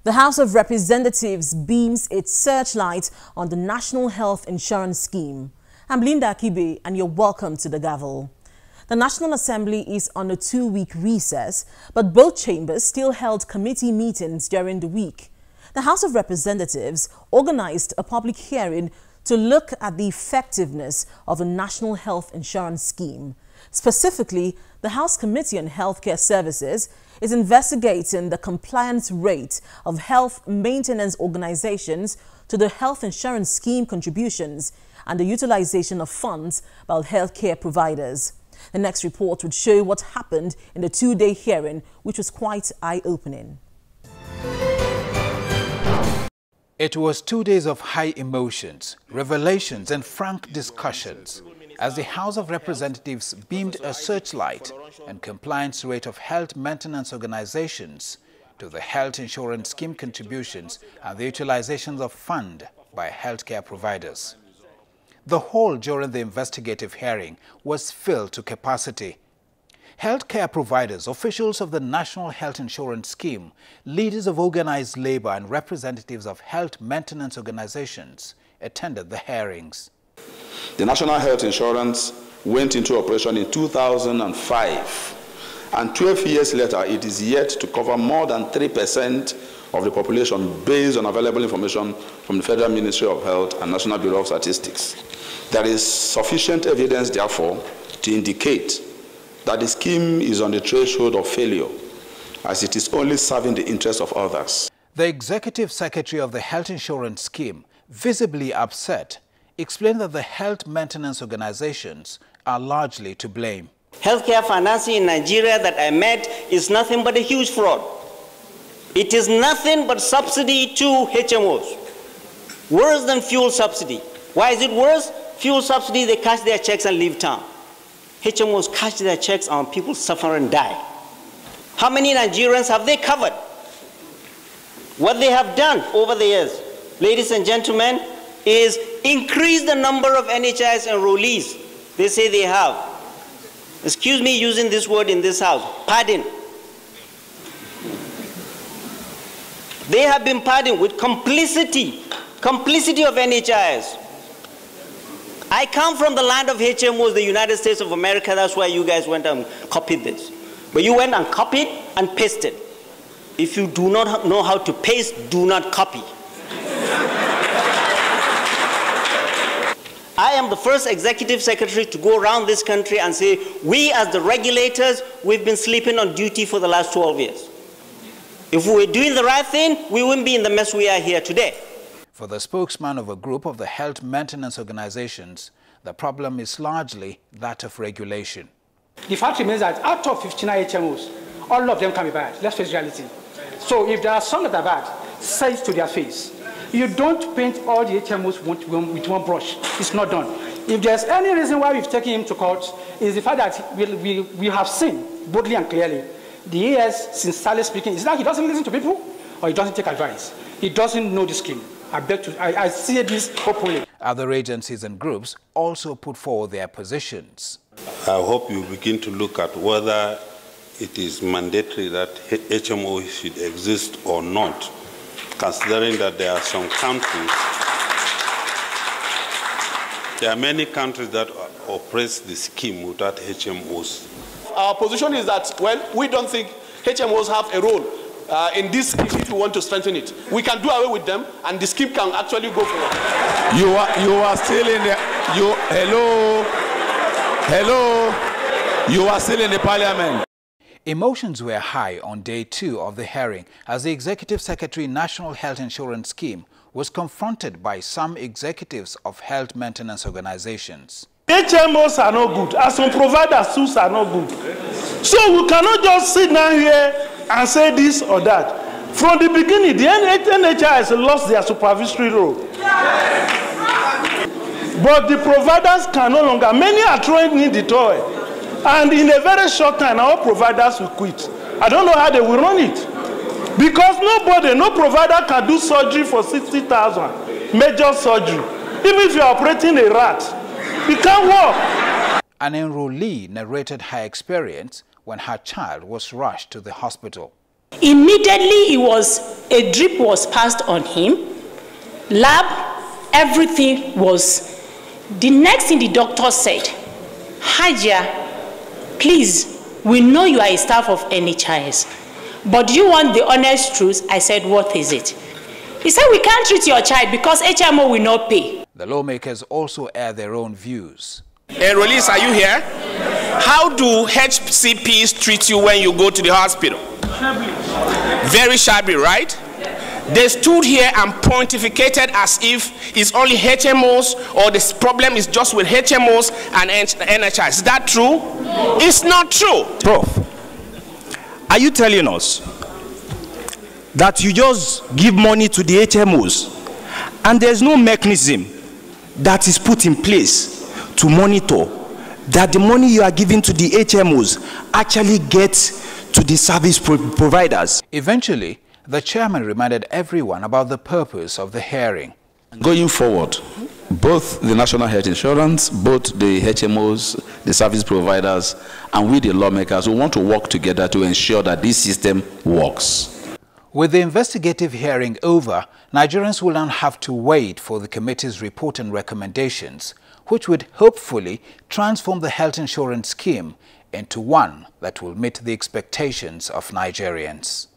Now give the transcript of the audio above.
The House of Representatives beams its searchlight on the National Health Insurance Scheme. I'm Linda Akibe, and you're welcome to the Gavel. The National Assembly is on a 2-week recess, but both chambers still held committee meetings during the week. The House of Representatives organized a public hearing to look at the effectiveness of a National Health Insurance Scheme. Specifically, the House Committee on Healthcare Services is investigating the compliance rate of health maintenance organizations to the health insurance scheme contributions and the utilization of funds by healthcare providers. The next report would show what happened in the 2-day hearing, which was quite eye-opening. It was 2 days of high emotions, revelations and frank discussions as the House of Representatives beamed a searchlight on compliance rate of health maintenance organizations to the health insurance scheme contributions and the utilization of funds by healthcare providers. The hall during the investigative hearing was filled to capacity. Healthcare providers, officials of the National Health Insurance Scheme, leaders of organized labor and representatives of health maintenance organizations attended the hearings. The National Health Insurance went into operation in 2005, and 12 years later it is yet to cover more than 3% of the population based on available information from the Federal Ministry of Health and National Bureau of Statistics. There is sufficient evidence, therefore, to indicate that the scheme is on the threshold of failure, as it is only serving the interests of others. The Executive Secretary of the Health Insurance Scheme, visibly upset, explained that the health maintenance organizations are largely to blame. Healthcare financing in Nigeria that I met is nothing but a huge fraud. It is nothing but subsidy to HMOs. Worse than fuel subsidy. Why is it worse? Fuel subsidy, they cash their checks and leave town. HMOs cash their checks and people suffer and die. How many Nigerians have they covered? What they have done over the years, ladies and gentlemen, is increase the number of NHIS enrollees. They say they have. Excuse me using this word in this house, padding. They have been padding with complicity of NHIS. I come from the land of HMOs, the United States of America. That's why you guys went and copied this. But you went and copied and pasted. If you do not know how to paste, do not copy. I am the first executive secretary to go around this country and say, we as the regulators, we've been sleeping on duty for the last 12 years. If we were doing the right thing, we wouldn't be in the mess we are here today. For the spokesman of a group of the health maintenance organizations, the problem is largely that of regulation. The fact remains that out of 59 HMOs, all of them can be bad. Let's face reality. So if there are some that are bad, say it to their face. You don't paint all the HMOs with one brush. It's not done. If there's any reason why we've taken him to court, is the fact that we have seen boldly and clearly the AS, sincerely speaking, it's like he doesn't listen to people or he doesn't take advice. He doesn't know the scheme. I see this hopefully. Other agencies and groups also put forward their positions. I hope you begin to look at whether it is mandatory that HMO should exist or not, considering that there are some countries, there are many countries that oppress the scheme without HMOs. Our position is that, well, we don't think HMOs have a role in this if we want to strengthen it. We can do away with them and the scheme can actually go forward. You are still in the, hello, you are still in the parliament. Emotions were high on day 2 of the hearing as the Executive Secretary National Health Insurance Scheme was confronted by some executives of health maintenance organizations. HMOs are not good, and some providers too are not good. So we cannot just sit down here and say this or that. From the beginning, the NHIS has lost their supervisory role. But the providers can no longer. Many are throwing in the toy. And in a very short time, our providers will quit. I don't know how they will run it. Because no provider can do surgery for 60,000, major surgery. Even if you're operating a rat, it can't work. An enrollee narrated her experience when her child was rushed to the hospital. Immediately, a drip was passed on him. Lab, everything was. The next thing the doctor said, Hajia, please, we know you are a staff of NHIS, but do you want the honest truth? I said, what is it? He said, we can't treat your child because HMO will not pay. The lawmakers also air their own views. Release, are you here? How do HCPs treat you when you go to the hospital? Very shabby, right? They stood here and pontificated as if it's only HMOs or this problem is just with HMOs and NHS. Is that true? It's not true. Prof, are you telling us that you just give money to the HMOs and there's no mechanism that is put in place to monitor that the money you are giving to the HMOs actually gets to the service providers? Eventually, the chairman reminded everyone about the purpose of the hearing. Going forward, both the National Health Insurance, both the HMOs, the service providers, and we the lawmakers, we want to work together to ensure that this system works. With the investigative hearing over, Nigerians will now have to wait for the committee's report and recommendations, which would hopefully transform the health insurance scheme into one that will meet the expectations of Nigerians.